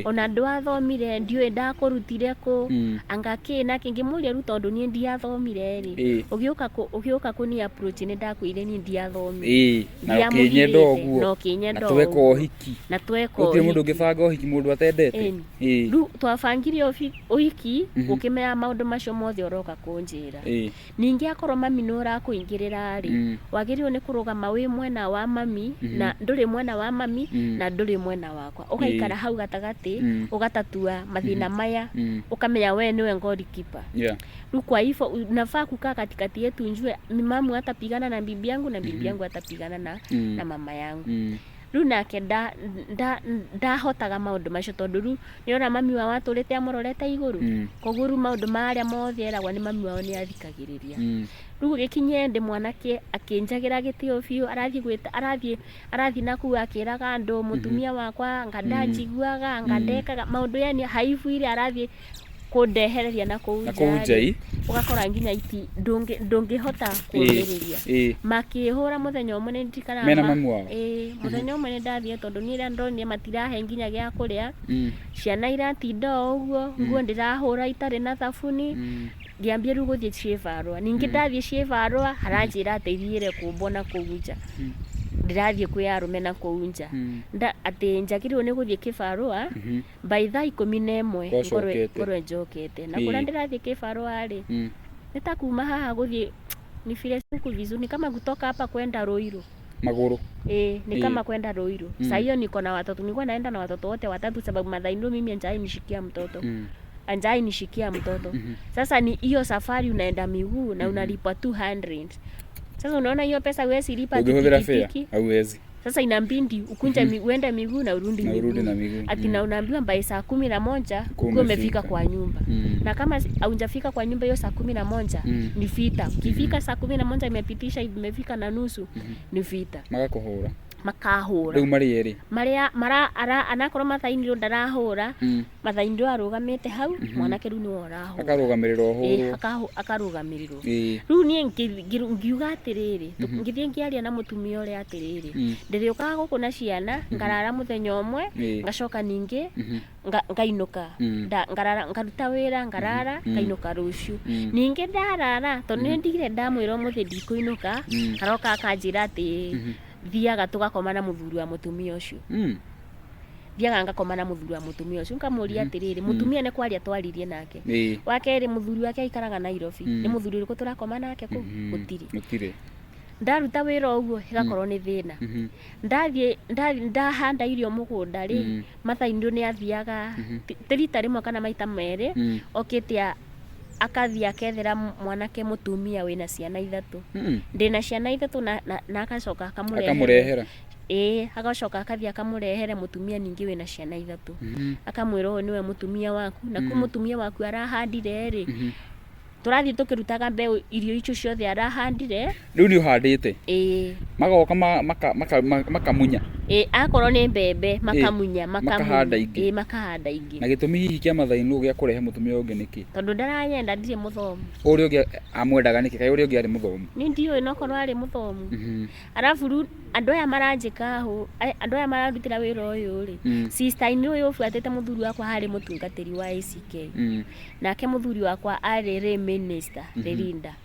ona ndwathomire ndiũĩ ndakũrutire kũ anga kĩna kĩngĩmũria rĩu tondũ niĩ ndiathomire rĩ ũgĩũka kũni approach nĩ ndakwĩire niĩ ndiathomire na ũkĩnyenda ũguo na tweka ũhiki gũtirĩ mũndũ ũngĩbanga ũhiki mũndũ atendete rĩu twabangire ũhiki gũkĩmenya maũndũ macio mothe ũroka kũnjĩra ningĩ akorwo mami nĩ ũrakũingĩrĩra rĩ wagĩrĩirwo nĩ kũrũgama wĩ mwena wa mami na ndũrĩ mwena wa mami na ndũrĩ mwena wakwa ũgaikara hau gatagatĩ ũgatatua mathĩna maya ukamenya we niwe goalkeeper rĩu kwa hivyo nafaa kukaa katikati yetu njue mamu atapigana na bibi yangu na bibi yangu atapigana na mama yangu rĩu nake ndahotaga maũndũ macio tondũ rĩu nĩona mami wao atũrĩte amũrorete igũrũ koguo rĩu maũndũ marĩa mothe eragwo nĩ mami wao nĩ athikagĩrĩria rĩu gĩkinye ndĩ mwanake akĩnjagĩra gĩtĩo biũ arathiĩ nakuu akĩraga andũ mũtumia wakwa ngandanjiguaga ngandekaga maũndũ yani haibuire arathiĩ kũndehereria na kũu nja ũgakora nginya iti ndũngĩhota kũũmĩrĩria makĩhũra mũthenya ũmwe nĩ ndirikanaga mena mamu wao mũthenya ũmwe nĩ ndathire tondũ niĩ rĩa ndonire matirahe nginya gĩa kũrĩa ciana iratinda o ũguo nguo ndĩrahũra itarĩ na thabuni ngĩambia rĩu gũthiĩ ciĩbarũa ningĩ ndathiĩ ciĩbarũa aranjĩra atĩ ithiĩre kũmbwo na kũu nja ndĩrathiĩ kwĩ arũme na kũu nja atĩ njagĩrĩirwo nĩ gũthiĩ kĩbarũa by thaa 11 ngorwe njokete na kũrĩa ndĩrathiĩ kĩbarũa rĩ nĩ ta kuma haha gũthiĩ ni vile siku vizuri kama kutoka hapa kwenda Ruiru maguru ni kama kwenda Ruiru sasa hiyo niko na watoto nilikuwa naenda na watoto wote watatu sababu madhaindo mimi anjai nishikia mtoto sasa ni hiyo safari unaenda miguu na unalipa 200 sasa unaona hiyo pesa wewe silipa tikiti hauwezi sasa inambindi ukunja uende miguu na urudi miguu ati na unaambiwa by saa 11 uko umefika kwa nyumba na kama haujafika kwa nyumba hiyo saa 11 ni vita ukifika saa 11 imepitisha imefika na nusu ni vita makahũra rĩu marĩ erĩ marĩa anakorwo mathainirwo ndarahũra mathainirwo arũgamĩte hau mwanake rĩu nĩwe ũrahũra akarũgamĩrĩrwo rĩu niĩ ngiuga atĩrĩrĩ ngĩthiĩ ngĩaria na mũtumia ũrĩa atĩrĩrĩ ndĩrĩũkaga gũkũ na ciana ngarara mũthenya ũmwe ngacoka ningĩ ngainũka ngaruta wĩra ngarara ngainũka rũciũ ningĩ ndarara tondũ nĩ ndigire ndamwĩra ũmũthĩ ndikũinũka aroka akanjĩra atĩ thiaga tugakoma na muthuri wa mutumia ucio thiaga ngakoma na muthuri wa mutumia ucio nkamuria atiriri mutumia ne kwaria twaririe nake wakeri muthuri wake aikaraga Nairobi ni muthuri uriko turakoma nake ku gutiri ndaruta wira uguo igakorwo ni thina ndathie ndahanda irio mugunda ri mathaindu ni athiaga rita rimwe kana maita meri okitia akathia akethera mwanake mutumia wina ciana ithatu ndina ciana ithatu na akacoka akamurehera agacoka akathia akamurehere mutumia ningi wina ciana ithatu akamwira uyu niwe mutumia waku na ku mutumia waku arahandire ri turathi tukirutaga mbeu irio icio ciothe arahandire riu ni uhandite magoka makamunya akorwo ni mbembe makamunya makahanda ingi na gitumi hihi kia mathainu gia kurehe mutumia ungi niki tondu ndaranyenda ndire muthomu uria ungi amwendaga niki kai uria ungi ari muthomu ni ndiyo inokorwo ari muthomu arafu ru andu aya maranjika hu andu aya mararutira wira uyu ri sister ini uyu ufuatite muthuri wakwa hari mutungatiri wa ACK nake muthuri wakwa ari minister Linda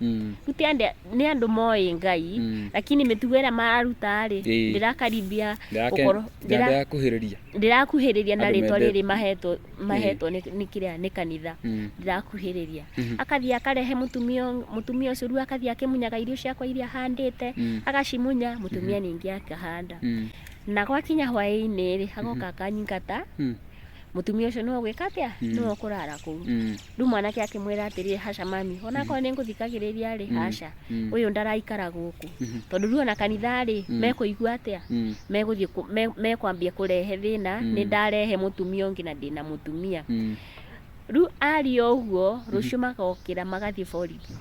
rutiande ni andu moe ngai lakini mituwera mararuta ri ndirakaribia ndirakuhiriria na ritwa riri mahetwo ni kiria ni kanitha ndirakuhiriria akathia akarehe mutumia ucio ru akathia akimunyaga irio ciakwa iria handite agacimunya mutumia ningi akahanda na gwakinya hwaini ri agoka akanyingata mutumia ucio no gwika atia no kurara kuu ndu mwanake akimwira atiri haca mami ona ko ni nguthikagiriria ri haca uyu ndaraikara guku tondu ruo na kanitha ri mekuigua atia meguthie mekwambia kurehe thina ni ndarehe mutumia ungi na ndina mutumia ru ari oguo rucio magokira magathie borithi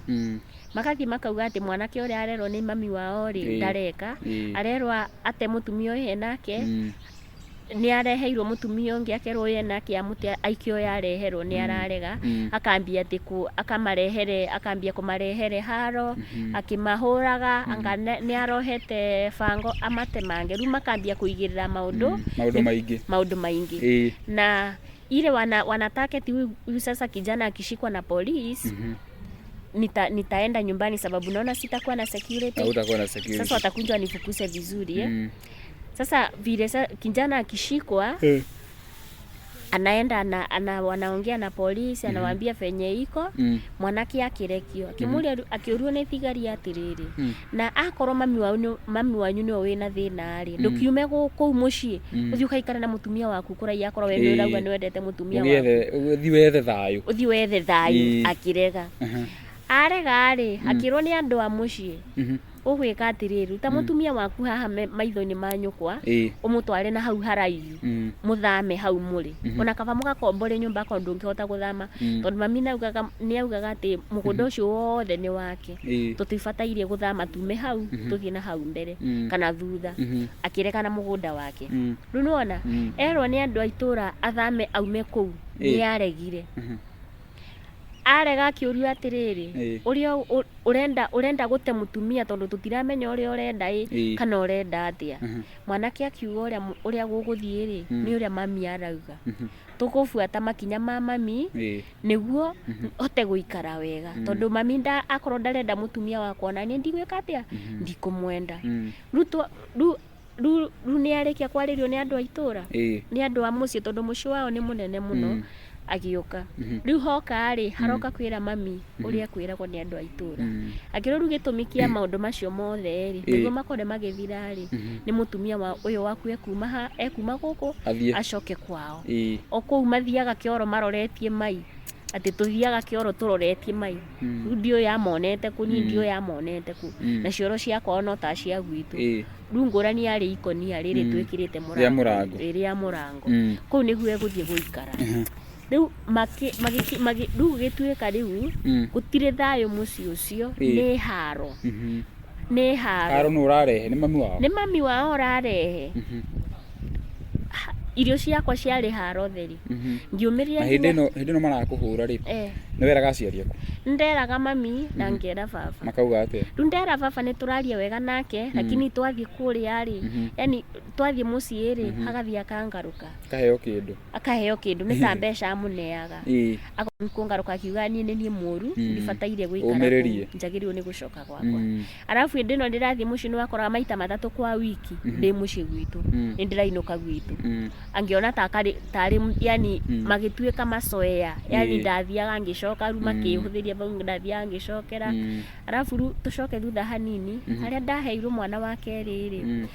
magathie makauga ati mwanake uria arerwo ni mami wao ri ndareka arerwa ate mutumia uyu enake ni areheirwo mutumia ungi akerwo ye nake amute aikio yareherwo ni ararega akambia ati akambia kumarehere haro akimahuraga anga ni arohete fango amate mange ru makambia kuigirira maundu maingi na ile wanataka huyu sasa kijana akishikwa na polisi nitaenda nyumbani sababu naona sitakuwa na security. Sasa watakuja nifukuse vizuri Sasa vile kijana akishikwa anaenda wanaongea na polisi anawaambia venye iko mwanake akirekio kimulia akiurua na thigari atiriri na akorwo mami wanyu ni wina thina ari ndukiume guku mucii uthi ukaikara na mutumia waku kurai akorwo we nurauga ni wendete mutumia waku uthi wethe thayu akirega arega ari akirwo ni andu a mucii ugwika atiriri ta mutumia waku haha maitho-ini ma nyukwa umutware na hau haraihu muthame hau muri ona kaba mugakombore nyumba ko ndungihota guthama tondu mami niaugaga ati mugunda ucio wothe ni wake tutibataire guthama tume hau tuthie na hau mbere kana thutha akireka na mugunda wake riu nuona erwo ni andu a itura athame aume kuu ni aregire arega akiuria atiriri uria urenda gute mutumia tondu tutiramenya uria urenda kana urenda atia mwanake akiuga uria guguthie ri ni uria mami arauga tukufuata makinya ma mami niguo hote guikara wega tondu mami akorwo ndarenda mutumia wakwa na ni ndigwika atia ndikumwenda ru ni arikia kwaririo ni andu a itura ni andu a mucii tondu mucii wao ni munene muno agioka riu hoka ari haroka kwira mami uria kwiragwo ni andu a itura akiro ru gitumikia maundu macio mothe ri niguo makore magithira ri ni mutumia wa uyu waku ekuma guku acoke kwao okou mathiaga kioro maroretie mai ati tuthiaga kioro turoretie mai ndio yamonete ku ndio yamonete ku na cioro ciakwa no ta cia gwitu riu ngurani ari ikonia riri twikirite murango riri ya murango kou niguo eguthie guikara riu riu gituika riu gutire thayo mucii ucio ni haro no urarehe ni mami wao urarehe irio ciakwa ciari haro theri ngiumiria hindi no marakuhura ri ni weraga aciari aku nderaga mami na ngera baba makauga atia ndera baba ni turaria wega nake lakini twathie kuria ri yani twathie mucii ri agathia kangaruka akaheo kindu ni ta mbeca amuneaga akongaruka akiuga ni muru ndibataire guikara njagirirwo ni gucoka gwakwa arafu ndino ndirathie mucii ni wakora maita 3 kwa wiki ndi mucii gwitu ni ndirainuka gwitu angiona tari yani magituika masoea yani ndathiaga ngicoka ru makihuthiria bau ndathiaga ngicokera arafu ru tucoke thutha hanini haria ndaheirwo mwana wake riri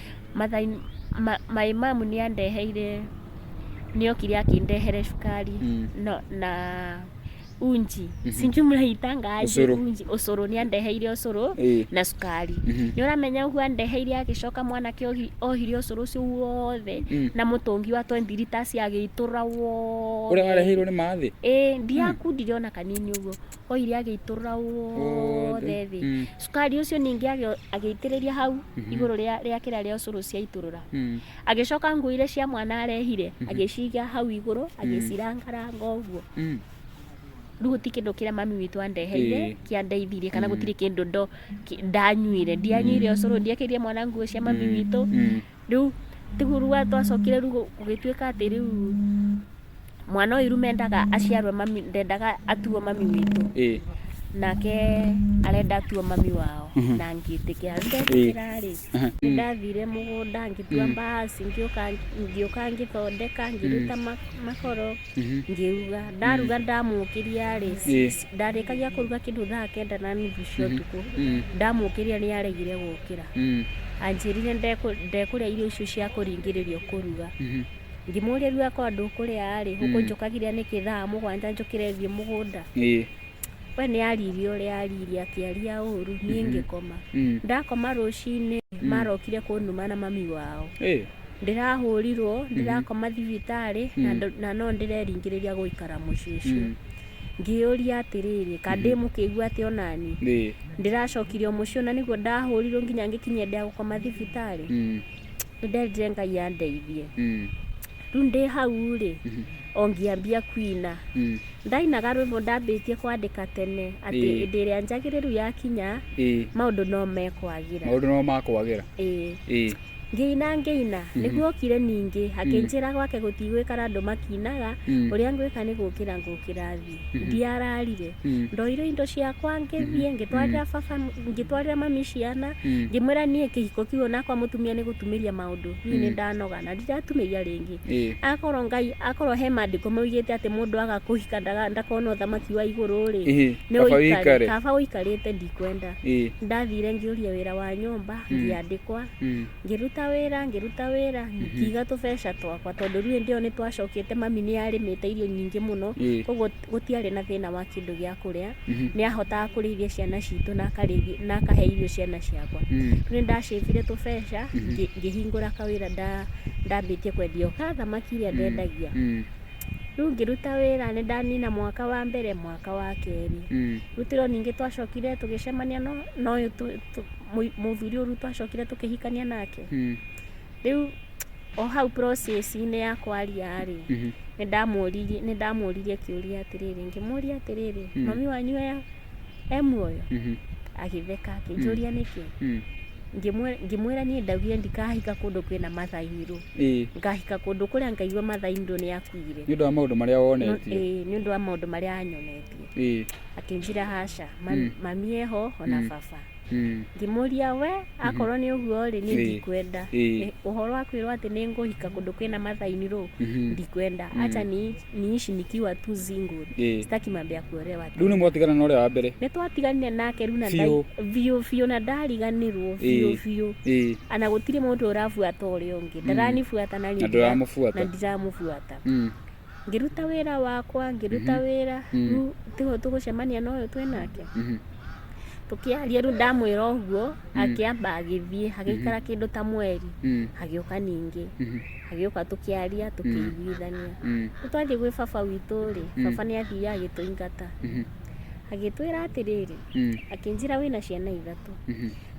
my mom ni andeheire niokire akindehere cukari na unji sinjumla itanga unji usuru ni andeheire usuru na sukari ni uramenya hu andeheire agicoka mwana ke ohirio usuru ucio wothe na mutungi wa 20 liters agiitura wothe uri wareheirwo ni mathi ndiakundire ona kanini uguo ohirie agiitura wothe thi sukari ucio ningi agiitiriria hau iguru ria kira ria usuru cia iturura agicoka nguire cia mwana arehire agiciga hau iguru agicirangara uguo riu ti kindu kira mami witu andeheire kiandeithirie kana gutiri kindu ndanyuire ndianyuire ucuru ndiakirie mwana nguo cia mami witu riu tigurua twacokire riu gugituika ati riu mwana uyu mendaga aciarwe mami ndendaga atuo mami witu nake arenda tuo mami wao na ngĩtĩkĩra ndekĩra rĩ ndathire mũgũnda ngĩtua mbasi ngĩũka ngĩthondeka ngĩruta makoro ngĩruga ndaruga ndamũkĩria rĩ ndarĩkagia kũruga kĩndũ thaa 9:30 cia ũtukũ ndamũkĩria nĩ aregire gũkĩra anjĩrire ndekũrĩa irio icio cia kũringĩrĩrio kũruga ngĩmũria rĩu akwa ndũkũrĩa rĩ ũkũnjũkagĩria nĩkĩ thaa 7 njũkĩre thiĩ mũgũnda we nĩ aririe ũrĩa aririe akĩaria ũru niĩ ngĩkoma ndakoma rũcinĩ marokire kũnuma na mami wao ndĩrahũrirwo ndĩrakoma thibitarĩ na no ndĩreringĩrĩria gũikara mũciĩ ũcio ngĩũria atĩrĩrĩ kandĩ mũkĩigua atĩ onani ndĩracokirio mũciĩ na nĩguo ndahũrirwo nginya ngĩkinyia ndĩa gũkoma thibitarĩ nĩndendire Ngai andeithie rĩu ndĩ hau rĩ ongĩambia kuina ndainaga rwĩmbo ndambĩtie kwandĩka tene atĩ hĩndĩ ĩrĩa njagĩrĩru yakinya maũndũ no makwagĩra ngĩina nĩguo okire ningĩ akĩnjĩra gwake gũtigwĩkara andũ makinaga ũrĩa ngwĩka nĩ gũkĩra thiĩ ndiararire ndoire indo ciakwa ngĩthiĩ ngĩtwarĩra mami ciana ngĩmwĩra niĩ kĩhiko kĩu nakwa mũtumia nĩ gũtumĩria maũndũ niĩ nĩ ndanoga na ndiratumĩria rĩngĩ akorwo Ngai akorwo he maandĩko maugĩte atĩ mũndũ aga kũhika ndakona ũthamaki wa igũrũ rĩ nĩ kaba ũikarĩte ndikwenda ndathire ngĩũria wĩra wa nyũmba ngĩandĩkwa ngĩruta wĩra ngiga tũbeca twakwa tondũ rĩu ndio nĩ twacokete mami nĩ arĩmĩte irio nyingĩ mũno koguo gũtiarĩ na thĩna wa kĩndũ gĩa kũrĩa nĩ ahotaga kũrĩithia ciana citũ na akahe irio ciana ciakwa nĩ ndacĩbire tũbeca ngĩhingũra kawĩra ndambĩtie kwendia thamaki iria ndendagia rĩu ngĩruta wĩra nĩ ndanina mwaka wa mbere mwaka wa kerĩ rutĩro ningĩ twacokire tũgĩcemania no mũthuri ũru twacokire tũkĩhikania nake rĩu o hau process-inĩ ya kwaria rĩ nĩ ndamũririe kĩũria atĩrĩrĩ ngĩmũria atĩrĩrĩ mami wanyu muoyo agĩtheka akĩnjũria nĩkĩ ngĩmwĩra niĩ ndaugire ndikahika kũndũ kwĩna mathairũ ngahika kũndũ kũrĩa ngaigua mathairũ nĩ akuire nĩ ũndũ wa maũndũ marĩa wonetie nĩ ũndũ wa maũndũ marĩa anyonetie akĩnjĩra haca mami eho ona baba ngĩmũria we akorwo nĩ ũguo rĩ niĩ ndikwenda ũhoro wa kwĩrwo atĩ nĩ ngũhika kũndũ kwĩna mathairũ ndikwenda acha niishi nikiwa tu single sitaki mambo ya kuolewa rĩu nĩ mwatigana na ũrĩa wa mbere nĩ twatiganire nake rĩu na biũ na ndariganĩrwo biũ ana gũtirĩ mũndũ ũrabuata ũrĩa ũngĩ ndaranibuata na ndiramũbuata ngĩruta wĩra wakwa rĩu tigo tũgũcemania na ũyũ twĩnake tũkĩaria rĩu ndamwĩra ũguo akĩamba agĩthiĩ agĩikara kĩndũ ta mweri agĩũka ningĩ agĩũka tũkĩaria tũkĩiguithania twathiĩ gwĩ baba witũ rĩ baba nĩ athiaga agĩtũingata agĩtwĩra atĩrĩrĩ akĩnjĩra wĩna ciana 3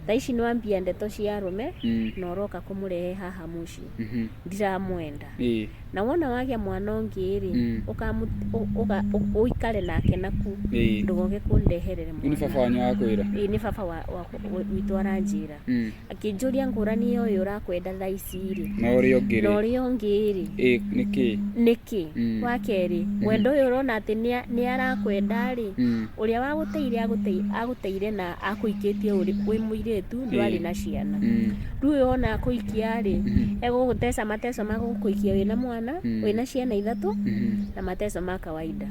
thaa ici nĩwambia ndeto cia arũme na ũroka kũmũrehe haha mũciĩ ndiramwenda na wona wagĩa mwana ũngĩ rĩ ũikare nake naku ndũgoke kũndeherere mwana. Ni baba wanyu akwĩra? Nĩ baba witũ aranjĩra akĩnjũria ngũrani ũyũ ũrakwenda thaa ici rĩ na ũrĩa ũngĩ rĩ nĩkĩ wa kerĩ wendo ũyũ ũrona atĩ nĩ arakwenda rĩ ũrĩa agũteire na akũikĩtie wĩ mũirĩtu ndwarĩ na ciana rĩu ona akũikia rĩ egũgũteca mateso magũkũikia wĩna mwana wĩna ciana 3 na mateso ma kawaida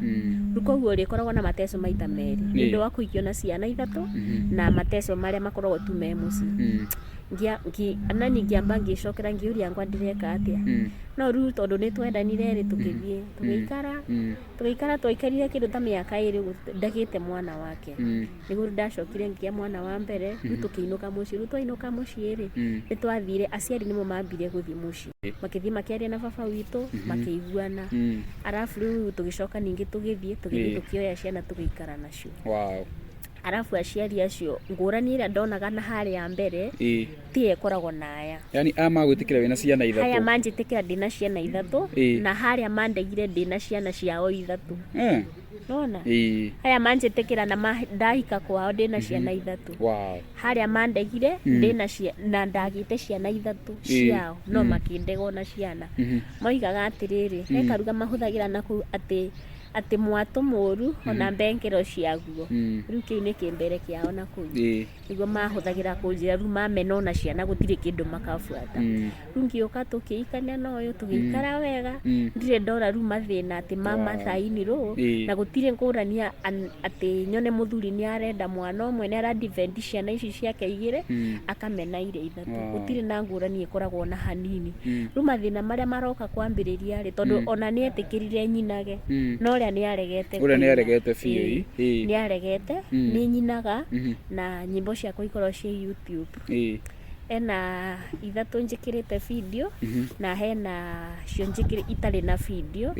rĩu koguo ũrĩkoragwo na mateso maita merĩ nĩ ũndũ wa kũikio na ciana 3 na mateso marĩa makoragwo tu me mũciĩ ngĩamba ngĩcokera ngĩũria ngwa ndĩreka atĩa no rĩu tondũ nĩ twendanire rĩ tũgĩthiĩ tũgĩikara twaikarire kĩndũ ta mĩaka 2 ndagĩte mwana wake nĩguo ndacokire ngĩa mwana wa mbere rĩu tũkĩinũka mũciĩ rĩu twainũka mũciĩ rĩ nĩ twathire aciari nĩmo mambire gũthiĩ mũciĩ makĩthiĩ makĩaria na baba witũ makĩiguana arabu rĩu tũgĩcoka ningĩ tũgĩthiĩ tũkĩoya ciana tũgĩikara nacio arabu aciari acio ngũrani ĩrĩa ndonaga na harĩa mbere ti ĩkoragwo na aya yani magwĩtĩkĩra wĩna ciana 3 aya manjĩtĩkĩra ndĩna ciana 3 na harĩa mandegire ndĩna ciana ciao 3 nona aya manjĩtĩkĩra na ndahika kwao ndĩna ciana 3 harĩa mandegire ndĩna na ndagĩte ciana 3 ciao no makĩndegwo na ciana moigaga atĩrĩrĩ he karuga mahũthagĩra na kũu atĩ ati mwatu muru ona mbenkero ciaguo riu kiu ni kimbere kiao na kuu niguo mahuthagira kunjira riu mamena ona ciana gutire kindu makabuata riu ngioka tukiikania noyo tugikara wega ndire ndora riu mathina ati mama thaini ru na gutire ngurania ati nyone muthuri ni arenda mwana umwe ni aradivend ciana ici ciake igire akamena ire ithatu gutire na ngurani ikoragwo na hanini riu mathina maria maroka kwambiriria ri tondu ona ni etikirire nyinage no ria ni aregete fiu ni aregete ni nyinaga na nyimbo ciakwa ikorwo cia YouTube ena ithatu njikirite video na hena cio njikire itari na video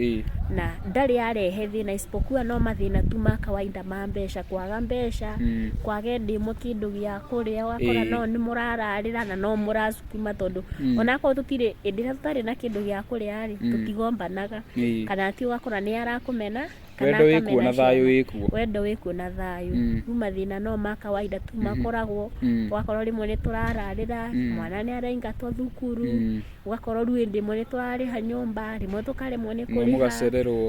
na ndari arehe thina isipokuwa no mathina tu ma kawaida ma mbeca kwaga mbeca kwage ndimo kindu gia kuria wakora no ni murararira na no murasukuma tondu onako tutire indira tutari na kindu gia kuria ri tutigombanaga kana ati wakora ni arakumena wendo wikuo na thayu wikuo wendo wikuo na thayu riu mathina no ma kawaida tu makoragwo wakorwo rimwe ni turararira mwana ni araingatwo thukuru wakorwo riu ndimwe ni turariha nyumba rimwe tukaremwo ni kuriha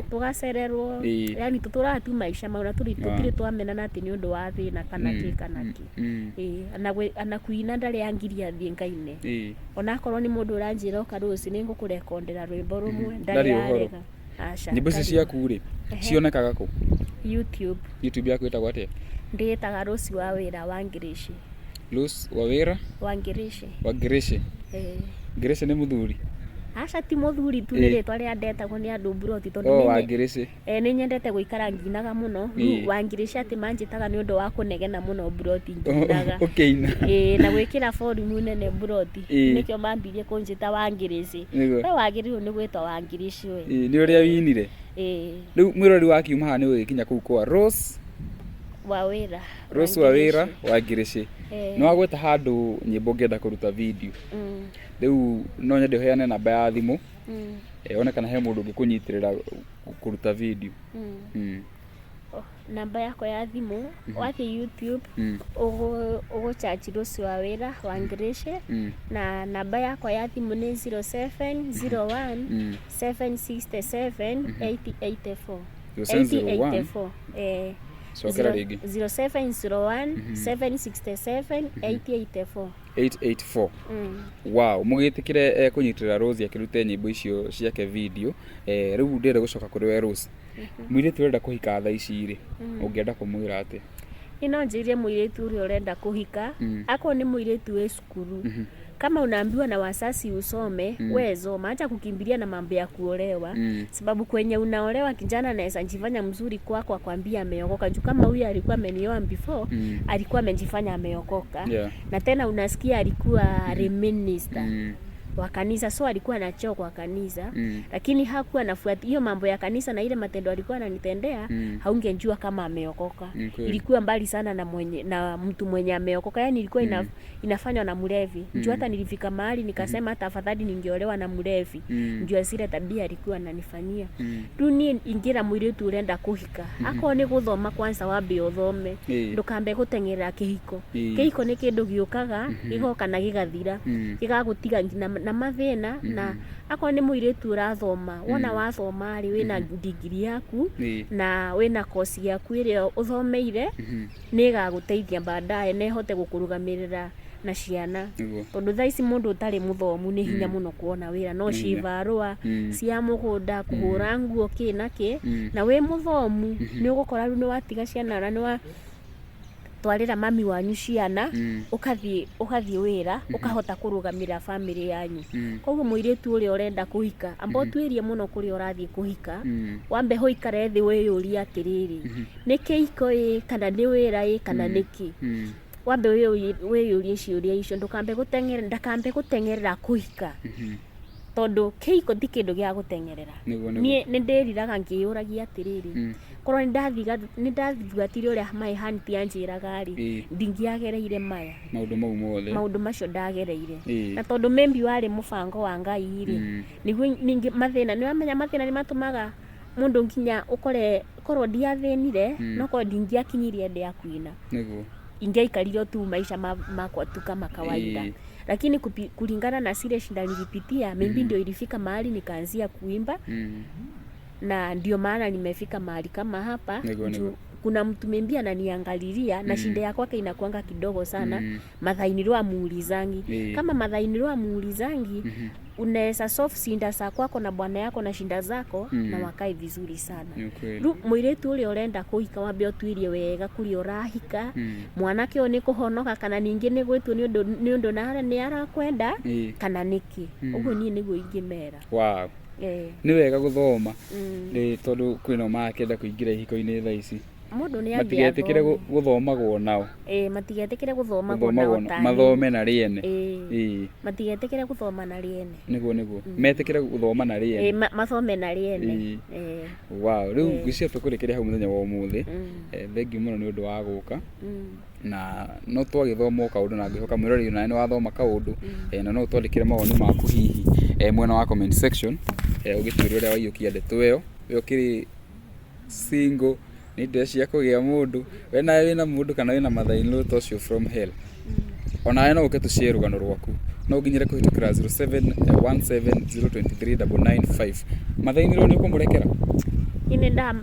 tugacererwo yani tuturaga tu maisha mauna tutire twamenana ati ni undu wa thina kana ki ana kuina ndari angiria thie ngaine onakorwo ni mundu uranjira ukaruci ni ngukurekondera rwimbo rumwe ndari arega nyimbo ici ciaku ri cionekaga ku YouTube yaku itagwo atia nditaga Rose Wawira Wangirishi Rose Wawira Wangirishi Ngirishi ni muthuri aca ti muthuri tu ni ritwa ria ndetagwo ni andu Buroti tondu ni Wangirishi ni nyendete guikara nginaga muno Wangirishi ati manjitaga ni undu wa kunegena muno Buroti nginaga na gwikira forum nene Buroti nikio mambirie kunjita Wangirishi we wagiriru ni gwitwa Wangirishi we ni uria winire riu mwirori wakiuma haha ni ugikinya kuu kwa Rose Wawira Wangirishi no agweta handu nyimbo ngenda kuruta video riu no nyende heane namba ya thimu onekana he mundu ungikunyitirira kuruta video namba yako ya thimu wathi YouTube ugo charge Rose Wawira Wangirishi na namba yako ya thimu ni 0701 767 884 Sokera rigi 0701 767 884 wow mugitikire kunyitirira Rose akirute nyimbo icio ciake video riu ndire gucoka kuri we Rose mwiritu urenda kuhika thaa ici ri ungienda kumwira ati ino njirie mwiritu uri urenda kuhika ako ni mwiritu we skuru kama unaambiwa na wasasi usome wezo maacha kukimbilia na mambo ya kuolewa sababu kwenye unaolewa kijana anaweza jifanya mzuri kwako akwambia ameokoka juu kama huyu alikuwa amenioa before alikuwa amejifanya ameokoka na tena unasikia alikuwa minister wa kanisa so alikuwa anacho kwa kanisa lakini hakuwa anafuata hiyo mambo ya kanisa na ile matendo alikuwa ananitendea haungejua kama ameokoka ilikuwa mbali sana na mtu mwenye ameokoka yani ilikuwa inafanywa na mlevi njoo hata nilifika mahali nikasema hata afadhali ningeolewa na mlevi njoo asire tabia alikuwa ananifanyia dunia ingira mwili tu urenda kuhika ako ni guthoma kwanza wabe uthome ndukambe gutengera kihiko ni kindu giukaga igoka na gigathira gigagutiga na mathina na ako ni muiritu urathoma wona wathoma ri wina degree yaku na wina course yaku iria uthomeire ni gaguteithia baadaye ne hote gukurugamirira na ciana tondu thaici mundu utari muthomu ni hinya muno kuona wira no civarua cia mugunda kuhura nguo kinaki na we muthomu ni ugukora ru ni watiga ciana na ni wa twarira mami wanyu ciana ukathie wira ukahota kurugamira family yanyu koguo muiritu uri urenda kuhika ambo twirie muno kuri urathie kuhika wambe hoikare thi wiyuria atiriri niki iko kana ni wira kana niki wambe wiyurie ciuria icio ndakambe gutengerera kuhika tondu kiko ti kindu gia gutengerera ni ndiriraga ngiyuragia atiriri korwo ni ndathigatire uria my hand yanjiraga ri ndingiagereire maya maundu macio ndagereire na tondu maybe wari mubango wa Ngai ri ningi mathina ni wamenya mathina ni matumaga mundu nginya ukore korwo ndiathinire no korwo ndingiakinyirie ndi akuina ingeikarire tu maisha makwa tu kama kawaida lakini kulingana na zile shida nilipitia maybe ndio ilifika mahali nikaanzia kuimba na ndio maana nimefika mahali kama hapa. Kuna mtu membia ananiangalilia na shida yako kwake inakuanga kidogo sana. Mathainiro amuulizangi. Kama mathainiro amuulizangi, unaweza solve shinda za kwako na bwana yako na shinda zako na wakae vizuri sana. Muiretu ule urenda kuhika wambe otwirie wega kuri urahika. Mwanake o nikuhonoka kana ningi ni gwitwo ni undu ni arakwenda kana niki. Uguo ni niguo ingimera. Wow. Ni wega guthoma. Ni tondu kwina makenda kuingira ihiko-ini thaa ici. Mundu ni matigetikire guthomagwo nao. Matigetikire guthomagwo nao ta. Mathome na riene. Matigetikire guthoma na riene. Niguo. Metikire guthoma na riene. Mathome na riene. Wow, riu ngwiciria tukurekeria hau muthenya wa umuthi. Thengiu muno ni undu wa guka. Na no twagithoma kaundu na ngihoka mwirori na ni wathoma kaundu na no twandikire mawoni maku hihi mwena wa comment section ugitwira uria waiyukia ndeto iyo ukiri single ni ndecia kugia mundu wina mundu kana wina mathainiro tocio from hell ona no uke tushare rugano rwaku no nginyire kuhitukira 0717023995 mathainiro ni kumurekera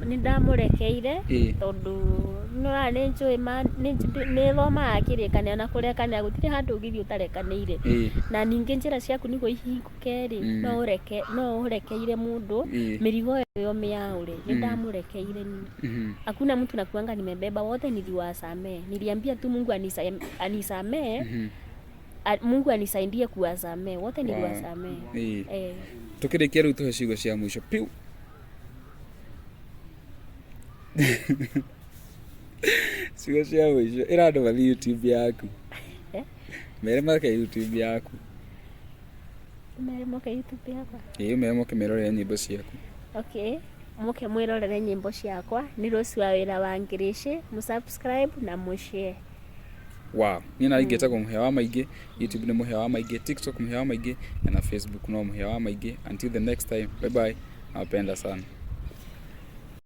ni ndamurekeire tondu no ni njui ni thoma akirikania na kurekania gutire handu ugithi utarekanire na ningi njira ciaku nigo ihingukeri no urekeire mundu mirigo yo miaure ni ndamurekeire ni hakuna mtu nakuanga nimebeba wote niliwasamee niliambia tu Mungu anisamee Mungu anisaidie kuwasamee wote niliwasamee tukirikia riu tuhe ciugo cia mwisho piu ciugo cia mwisho irandu bathi YouTube yaku mere make YouTube yaku mere make YouTube yakwa mere make merore nyimbo ciaku muke mwirorere nyimbo ciakwa ni Rose wa wira wa Ngirici musubscribe na mushare. Wow, nina ingeta kumuhea wa maingi, YouTube ni muhea wa maingi, TikTok muhea wa maingi na Facebook no muhea wa maingi. Until the next time, bye bye. Nawapenda sana.